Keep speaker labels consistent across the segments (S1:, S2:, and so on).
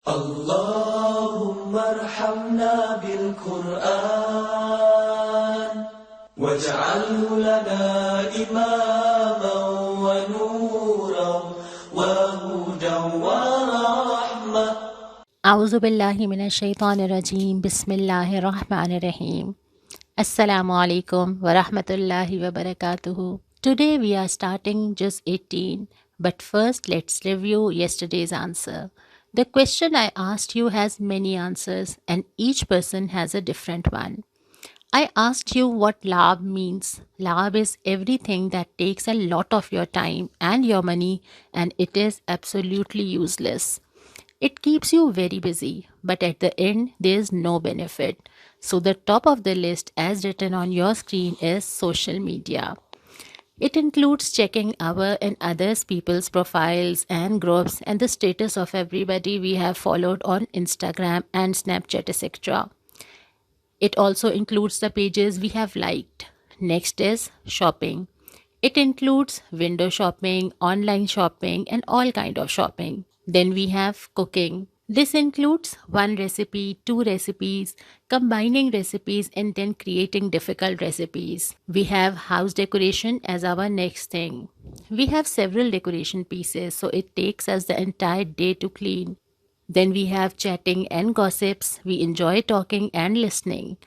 S1: اللهم ارحمنا بالقرآن واجعله لنا إماما ونورا وهدى ورحمة.
S2: أعوذ بالله من الشيطان الرجيم. بسم الله الرحمن الرحيم. Assalamu alaikum wa rahmatullahi wa barakatuhu. Today we are starting Juzz 18, but first let's review yesterday's answer. The question I asked you has many answers and each person has a different one. I asked you what lab means. Lab is everything that takes a lot of your time and your money and it is absolutely useless. It keeps you very busy, but at the end, there is no benefit. So, the top of the list, as written on your screen, is social media. It includes checking our and others people's profiles and groups and the status of everybody we have followed on Instagram and Snapchat, etc. It also includes the pages we have liked. Next is shopping. It includes window shopping, online shopping, and all kind of shopping. Then we have cooking. This includes one recipe, two recipes, combining recipes, and then creating difficult recipes. We have house decoration as our next thing. We have several decoration pieces, so it takes us the entire day to clean. Then we have chatting and gossips. We enjoy talking and listening.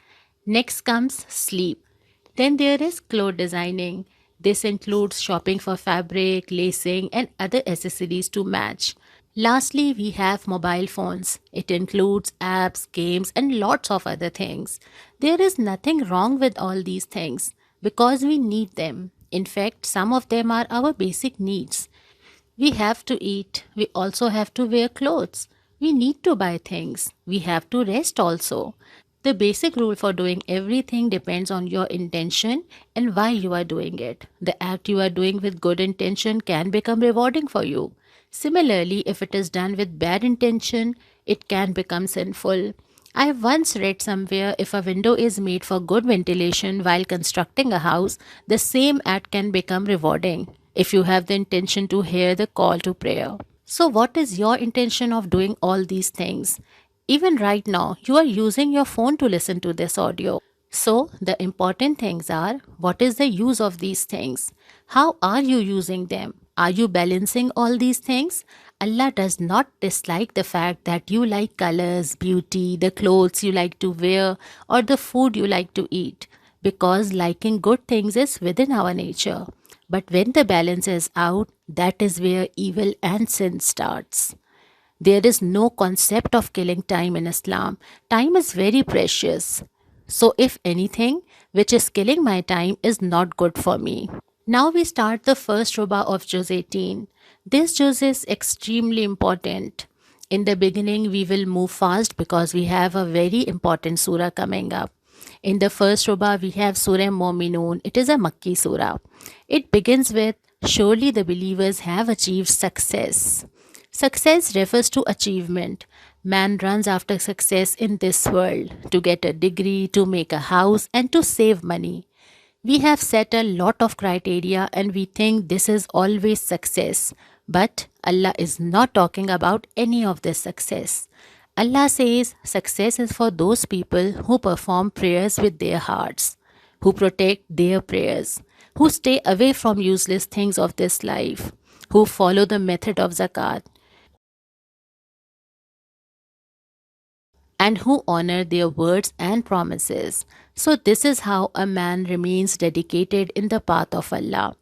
S2: Next comes sleep. Then there is clothes designing. This includes shopping for fabric, lacing, and other accessories to match. Lastly, we have mobile phones. It includes apps, games, and lots of other things. There is nothing wrong with all these things because we need them. In fact, some of them are our basic needs. We have to eat. We also have to wear clothes. We need to buy things. We have to rest also. The basic rule for doing everything depends on your intention and why you are doing it. The act you are doing with good intention can become rewarding for you. Similarly, if it is done with bad intention, it can become sinful. I once read somewhere if a window is made for good ventilation while constructing a house, the same act can become rewarding if you have the intention to hear the call to prayer. So, what is your intention of doing all these things? Even right now, you are using your phone to listen to this audio. So, the important things are what is the use of these things? How are you using them? Are you balancing all these things? Allah does not dislike the fact that you like colors, beauty, the clothes you like to wear, or the food you like to eat, because liking good things is within our nature. But when the balance is out, that is where evil and sin starts. There is no concept of killing time in Islam. Time is very precious. So, if anything, which is killing my time is not good for me. Now we start the first Ruba of Juz 18. This Juz is extremely important. In the beginning, we will move fast because we have a very important surah coming up. In the first Ruba, we have Surah Mu'minun. It is a Makki surah. It begins with, surely the believers have achieved success. Success refers to achievement. Man runs after success in this world to get a degree, to make a house, and to save money. We have set a lot of criteria and we think this is always success. But Allah is not talking about any of this success. Allah says success is for those people who perform prayers with their hearts, who protect their prayers, who stay away from useless things of this life, who follow the method of zakat, and who honor their words and promises. So, this is how a man remains dedicated in the path of Allah.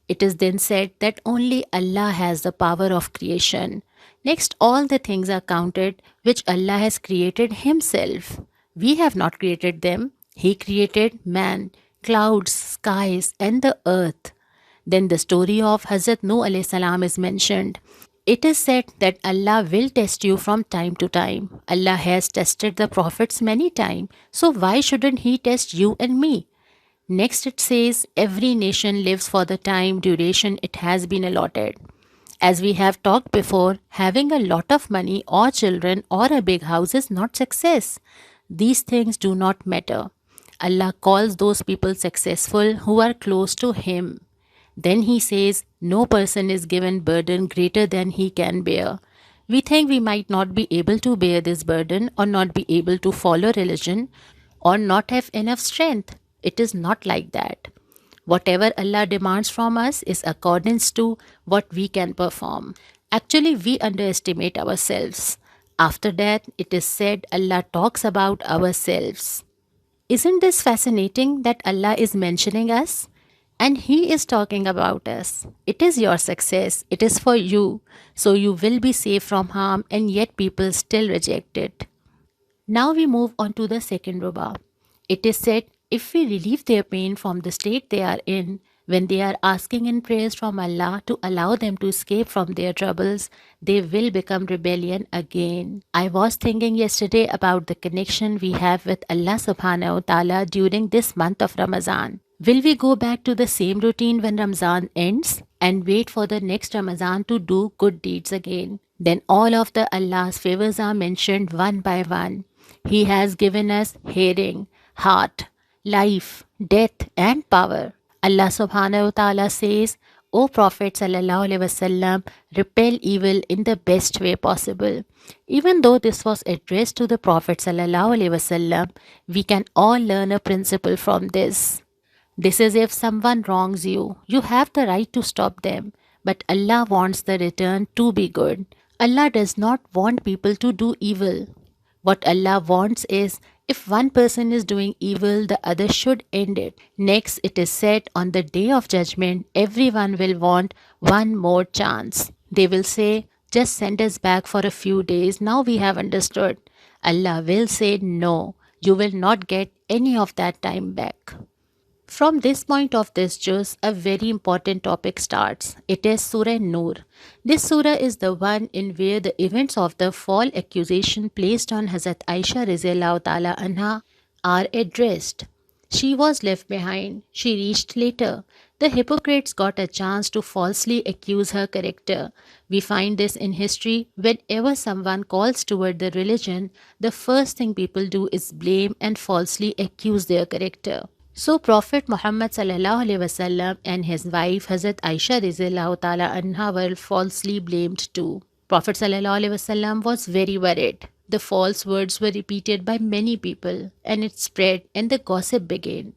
S2: It is then said that only Allah has the power of creation. Next, all the things are counted which Allah has created Himself. We have not created them. He created man, clouds, skies, and the earth. Then the story of Hazrat Nuh alayhi salam is mentioned. It is said that Allah will test you from time to time. Allah has tested the prophets many times, so why shouldn't He test you and me? Next it says, every nation lives for the time duration it has been allotted. As we have talked before, having a lot of money or children or a big house is not success. These things do not matter. Allah calls those people successful who are close to Him. Then He says, no person is given burden greater than he can bear. We think we might not be able to bear this burden or not be able to follow religion or not have enough strength. It is not like that. Whatever Allah demands from us is according to what we can perform. Actually, we underestimate ourselves. After that, it is said Allah talks about ourselves. Isn't this fascinating that Allah is mentioning us? And He is talking about us. It is your success. It is for you. So you will be safe from harm, and yet people still reject it. Now we move on to the second ruba. It is said, if we relieve their pain from the state they are in, when they are asking in prayers from Allah to allow them to escape from their troubles, they will become rebellion again. I was thinking yesterday about the connection we have with Allah subhanahu wa ta'ala during this month of Ramadan. Will we go back to the same routine when Ramadan ends and wait for the next Ramadan to do good deeds again? Then all of the Allah's favors are mentioned one by one. He has given us hearing, heart, life, death and power. Allah subhanahu wa ta'ala says, O Prophet sallallahu alaihi wasallam, repel evil in the best way possible. Even though this was addressed to the Prophet sallallahu alaihi wasallam, we can all learn a principle from this. This is if someone wrongs you, you have the right to stop them. But Allah wants the return to be good. Allah does not want people to do evil. What Allah wants is, if one person is doing evil, the other should end it. Next, it is said on the day of judgment, everyone will want one more chance. They will say, just send us back for a few days, now we have understood. Allah will say, no, you will not get any of that time back. From this point of this juz, a very important topic starts. It is Surah Nur. This surah is the one in where the events of the false accusation placed on Hazrat Aisha Rizallahu Ta'ala Anha are addressed. She was left behind. She reached later. The hypocrites got a chance to falsely accuse her character. We find this in history. Whenever someone calls toward the religion, the first thing people do is blame and falsely accuse their character. So Prophet Muhammad sallallahu alaihi wasallam and his wife Hazrat Aisha rizallahu ta'ala anha were falsely blamed too. Prophet sallallahu alaihi wasallam was very worried. The false words were repeated by many people and it spread and the gossip began.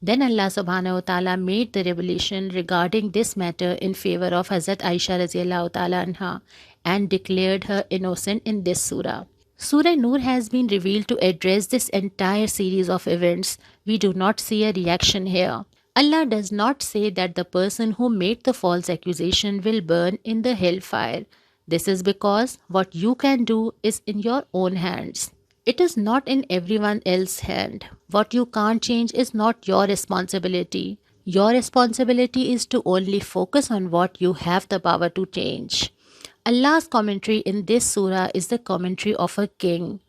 S2: Then Allah subhanahu wa ta'ala made the revelation regarding this matter in favor of Hazrat Aisha rizallahu ta'ala anha and declared her innocent in this surah. Surah Nur has been revealed to address this entire series of events. We do not see a reaction here. Allah does not say that the person who made the false accusation will burn in the hellfire. This is because what you can do is in your own hands. It is not in everyone else's hand. What you can't change is not your responsibility. Your responsibility is to only focus on what you have the power to change. Allah's commentary in this surah is the commentary of a king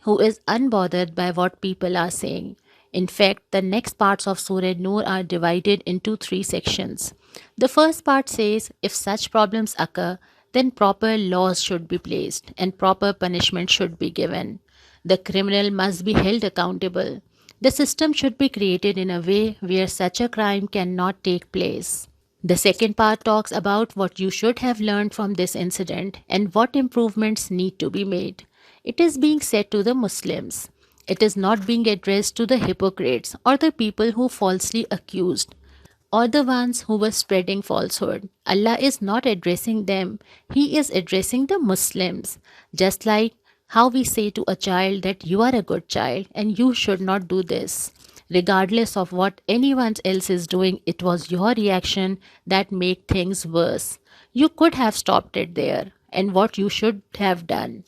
S2: who is unbothered by what people are saying. In fact, the next parts of Surah Nur are divided into 3 sections. The first part says, if such problems occur, then proper laws should be placed and proper punishment should be given. The criminal must be held accountable. The system should be created in a way where such a crime cannot take place. The second part talks about what you should have learned from this incident and what improvements need to be made. It is being said to the Muslims. It is not being addressed to the hypocrites or the people who falsely accused or the ones who were spreading falsehood. Allah is not addressing them. He is addressing the Muslims. Just like how we say to a child that you are a good child and you should not do this. Regardless of what anyone else is doing, it was your reaction that made things worse. You could have stopped it there and what you should have done.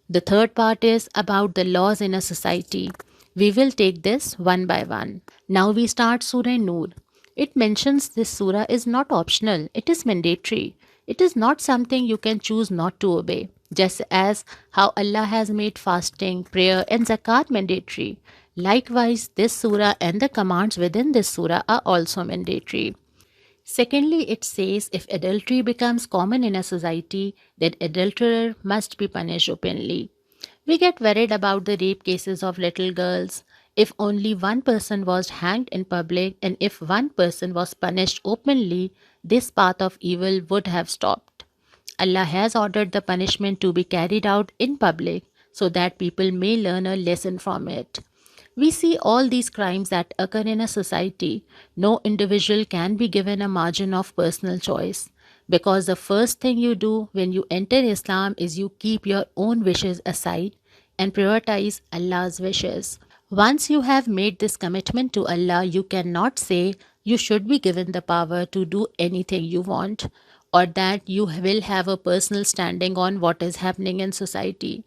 S2: The third part is about the laws in a society. We will take this one by one. Now we start Surah Nur. It mentions this surah is not optional, it is mandatory. It is not something you can choose not to obey. Just as how Allah has made fasting, prayer and zakat mandatory. Likewise, this surah and the commands within this surah are also mandatory. Secondly, it says if adultery becomes common in a society, then adulterer must be punished openly. We get worried about the rape cases of little girls. If only one person was hanged in public and if one person was punished openly, this path of evil would have stopped. Allah has ordered the punishment to be carried out in public so that people may learn a lesson from it. We see all these crimes that occur in a society. No individual can be given a margin of personal choice, because the first thing you do when you enter Islam is you keep your own wishes aside and prioritize Allah's wishes. Once you have made this commitment to Allah, you cannot say you should be given the power to do anything you want, or that you will have a personal standing on what is happening in society.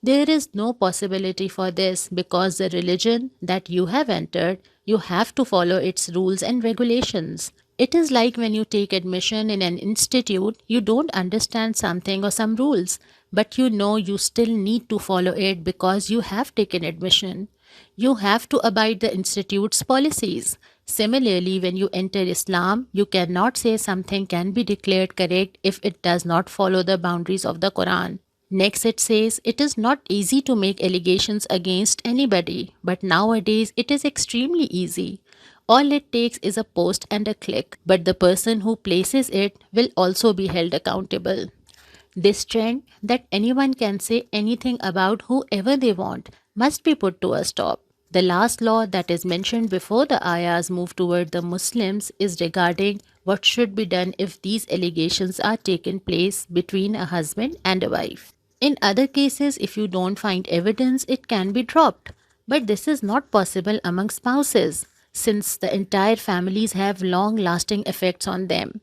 S2: There is no possibility for this, because the religion that you have entered, you have to follow its rules and regulations. It is like when you take admission in an institute, you don't understand something or some rules, but you know you still need to follow it because you have taken admission. You have to abide the institute's policies. Similarly, when you enter Islam, you cannot say something can be declared correct if it does not follow the boundaries of the Quran. Next, it says it is not easy to make allegations against anybody, but nowadays it is extremely easy. All it takes is a post and a click, but the person who places it will also be held accountable. This trend that anyone can say anything about whoever they want must be put to a stop. The last law that is mentioned before the ayahs move toward the Muslims is regarding what should be done if these allegations are taken place between a husband and a wife. In other cases, if you don't find evidence, it can be dropped. But this is not possible among spouses, since the entire families have long-lasting effects on them.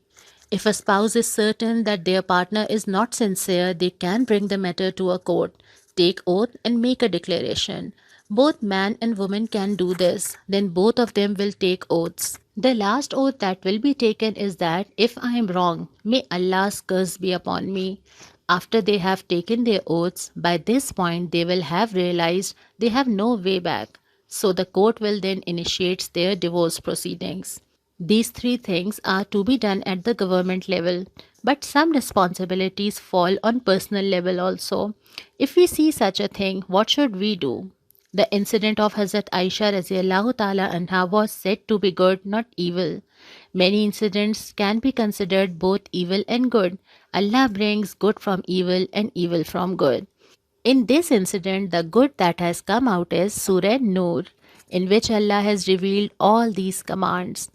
S2: If a spouse is certain that their partner is not sincere, they can bring the matter to a court, take oath, and make a declaration. Both man and woman can do this. Then both of them will take oaths. The last oath that will be taken is that if I am wrong, may Allah's curse be upon me. After they have taken their oaths, by this point they will have realized they have no way back. So the court will then initiate their divorce proceedings. These three things are to be done at the government level, but some responsibilities fall on personal level also. If we see such a thing, what should we do? The incident of Hazrat Aisha Raziyallahu Ta'ala Anha was said to be good, not evil. Many incidents can be considered both evil and good. Allah brings good from evil and evil from good. In this incident, the good that has come out is Surah Nur, in which Allah has revealed all these commands.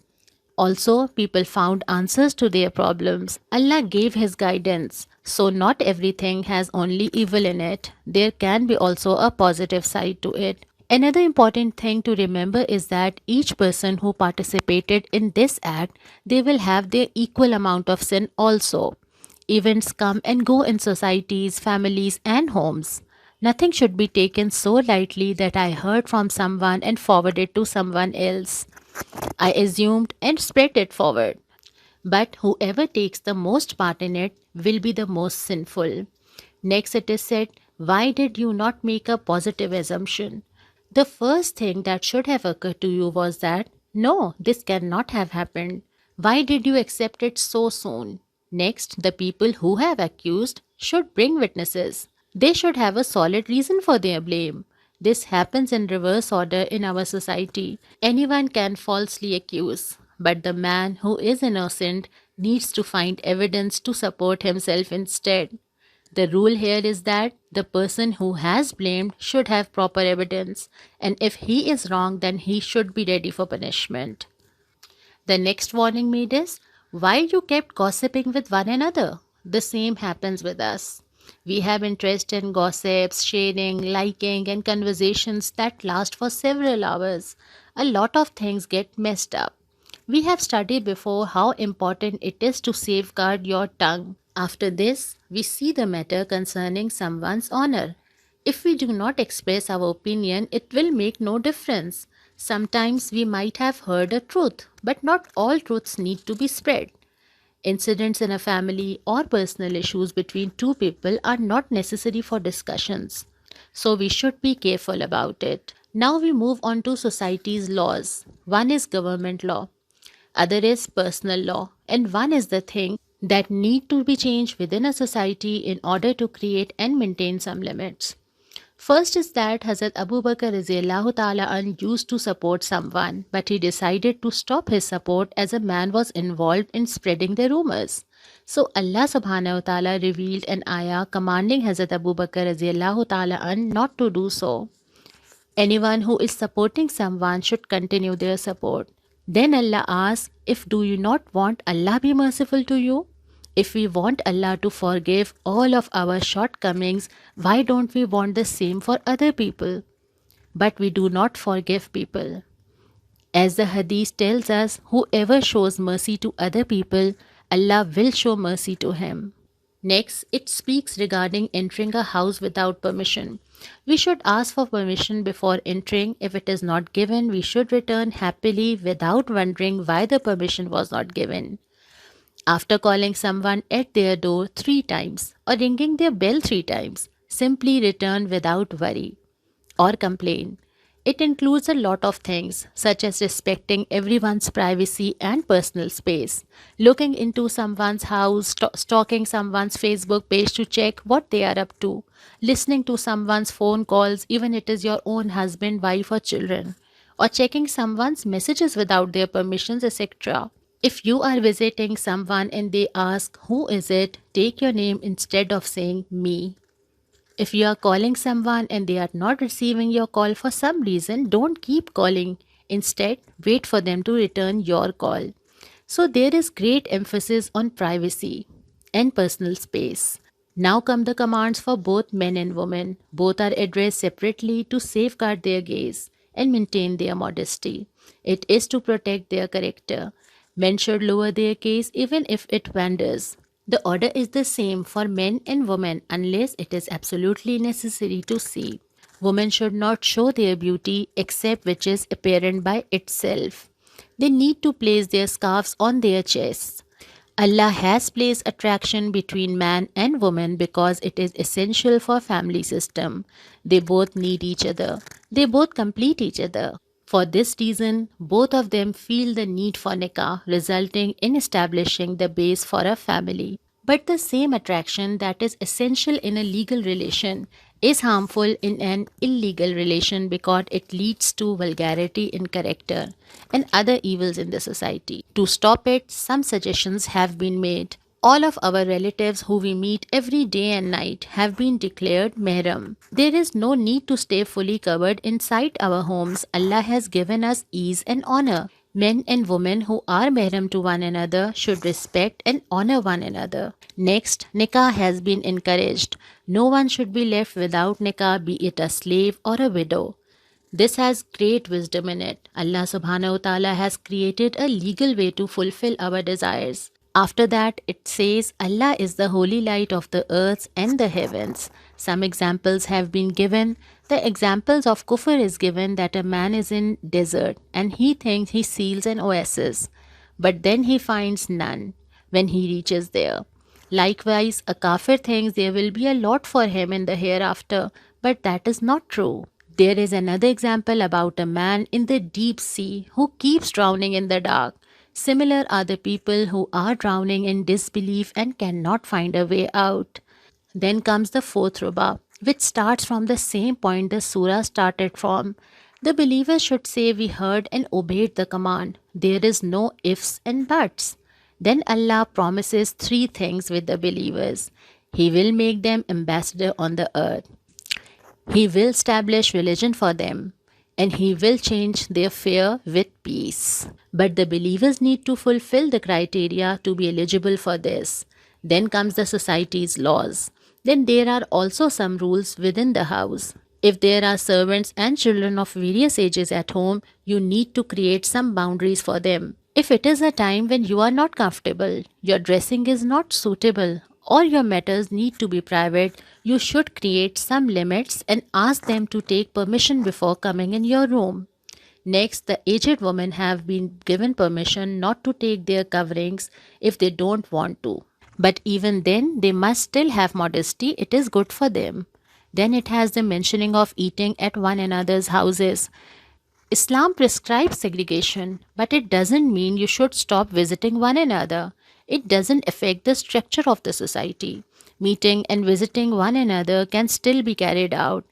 S2: Also, people found answers to their problems. Allah gave His guidance. So not everything has only evil in it. There can be also a positive side to it. Another important thing to remember is that each person who participated in this act, they will have their equal amount of sin also. Events come and go in societies, families, and homes. Nothing should be taken so lightly that I heard from someone and forwarded to someone else. I assumed and spread it forward. But whoever takes the most part in it will be the most sinful. Next it is said, why did you not make a positive assumption? The first thing that should have occurred to you was that, no, this cannot have happened. Why did you accept it so soon? Next, the people who have accused should bring witnesses. They should have a solid reason for their blame. This happens in reverse order in our society. Anyone can falsely accuse, but the man who is innocent needs to find evidence to support himself instead. The rule here is that the person who has blamed should have proper evidence, and if he is wrong, then he should be ready for punishment. The next warning made is, why you kept gossiping with one another? The same happens with us. We have interest in gossips, sharing, liking, and conversations that last for several hours. A lot of things get messed up. We have studied before how important it is to safeguard your tongue. After this, we see the matter concerning someone's honor. If we do not express our opinion, it will make no difference. Sometimes we might have heard a truth, but not all truths need to be spread. Incidents in a family or personal issues between two people are not necessary for discussions. So we should be careful about it. Now we move on to society's laws. One is government law, other is personal law, and one is the thing that need to be changed within a society in order to create and maintain some limits. First is that Hazrat Abu Bakr Raziyallahu Ta'ala an used to support someone, but he decided to stop his support as a man was involved in spreading the rumors. So Allah subhanahu wa ta'ala revealed an ayah commanding Hazrat Abu Bakr radiallahu ta'ala an not to do so. Anyone who is supporting someone should continue their support. Then Allah asks, if do you not want Allah be merciful to you? If we want Allah to forgive all of our shortcomings, why don't we want the same for other people? But we do not forgive people. As the hadith tells us, whoever shows mercy to other people, Allah will show mercy to him. Next, it speaks regarding entering a house without permission. We should ask for permission before entering. If it is not given, we should return happily without wondering why the permission was not given. After calling someone at their door 3 times or ringing their bell 3 times, simply return without worry or complain. It includes a lot of things, such as respecting everyone's privacy and personal space, looking into someone's house, stalking someone's Facebook page to check what they are up to, listening to someone's phone calls, even it is your own husband, wife, or children, or checking someone's messages without their permissions, etc. If you are visiting someone and they ask, "Who is it?" take your name instead of saying "me." If you are calling someone and they are not receiving your call for some reason, don't keep calling. Instead, wait for them to return your call. So there is great emphasis on privacy and personal space. Now come the commands for both men and women. Both are addressed separately to safeguard their gaze and maintain their modesty. It is to protect their character. Men should lower their gaze even if it wanders. The order is the same for men and women unless it is absolutely necessary to see. Women should not show their beauty except which is apparent by itself. They need to place their scarves on their chests. Allah has placed attraction between man and woman because it is essential for family system. They both need each other. They both complete each other. For this reason, both of them feel the need for nikah, resulting in establishing the base for a family. But the same attraction that is essential in a legal relation is harmful in an illegal relation because it leads to vulgarity in character and other evils in the society. To stop it, some suggestions have been made. All of our relatives who we meet every day and night have been declared mahram. There is no need to stay fully covered inside our homes. Allah has given us ease and honor. Men and women who are mahram to one another should respect and honor one another. Next, nikah has been encouraged. No one should be left without nikah, be it a slave or a widow. This has great wisdom in it. Allah subhanahu wa ta'ala has created a legal way to fulfill our desires. After that, it says, Allah is the holy light of the earth and the heavens. Some examples have been given. The examples of kufr is given that a man is in desert and he thinks he sees an oasis, but then he finds none when he reaches there. Likewise, a kafir thinks there will be a lot for him in the hereafter, but that is not true. There is another example about a man in the deep sea who keeps drowning in the dark. Similar are the people who are drowning in disbelief and cannot find a way out. Then comes the fourth ruba, which starts from the same point the surah started from. The believers should say, "We heard and obeyed the command." There is no ifs and buts. Then Allah promises 3 things with the believers. He will make them ambassador on the earth. He will establish religion for them. And He will change their fear with peace. But the believers need to fulfill the criteria to be eligible for this. Then comes the society's laws. Then there are also some rules within the house. If there are servants and children of various ages at home, you need to create some boundaries for them. If it is a time when you are not comfortable, your dressing is not suitable, or your matters need to be private, you should create some limits and ask them to take permission before coming in your room. Next, the aged women have been given permission not to take their coverings if they don't want to. But even then, they must still have modesty. It is good for them. Then it has the mentioning of eating at one another's houses. Islam prescribes segregation, but it doesn't mean you should stop visiting one another. It doesn't affect the structure of the society. Meeting and visiting one another can still be carried out.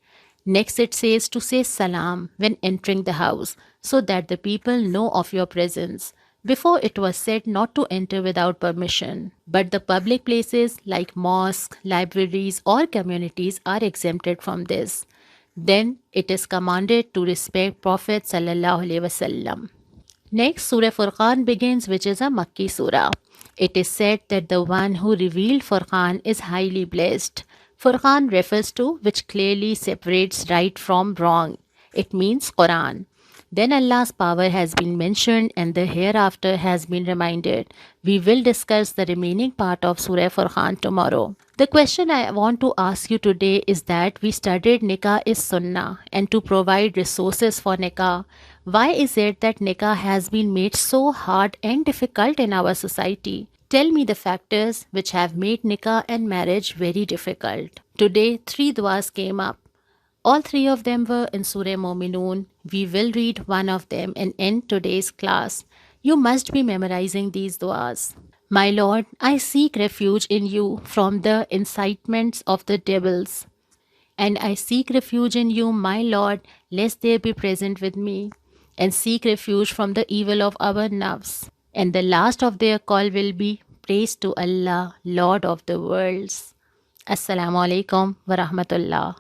S2: Next, it says to say salam when entering the house so that the people know of your presence. Before, it was said not to enter without permission, but the public places like mosques, libraries, or communities are exempted from this. Then it is commanded to respect Prophet sallallahu alaihi wasallam. Next, Surah Furqan begins, which is a Makki surah. It is said that the one who revealed Furqan is highly blessed. Furqan refers to which clearly separates right from wrong. It means Quran. Then Allah's power has been mentioned and the hereafter has been reminded. We will discuss the remaining part of Surah Furqan tomorrow. The question I want to ask you today is that we studied Nikah is Sunnah and to provide resources for Nikah. Why is it that Nikah has been made so hard and difficult in our society? Tell me the factors which have made Nikah and marriage very difficult. Today, 3 duas came up. All 3 of them were in Surah Mu'minun. We will read one of them and end today's class. You must be memorizing these duas. My Lord, I seek refuge in you from the incitements of the devils. And I seek refuge in you, my Lord, lest they be present with me. And seek refuge from the evil of our nafs. And the last of their call will be, praise to Allah, Lord of the worlds. Assalamu alaikum wa rahmatullah.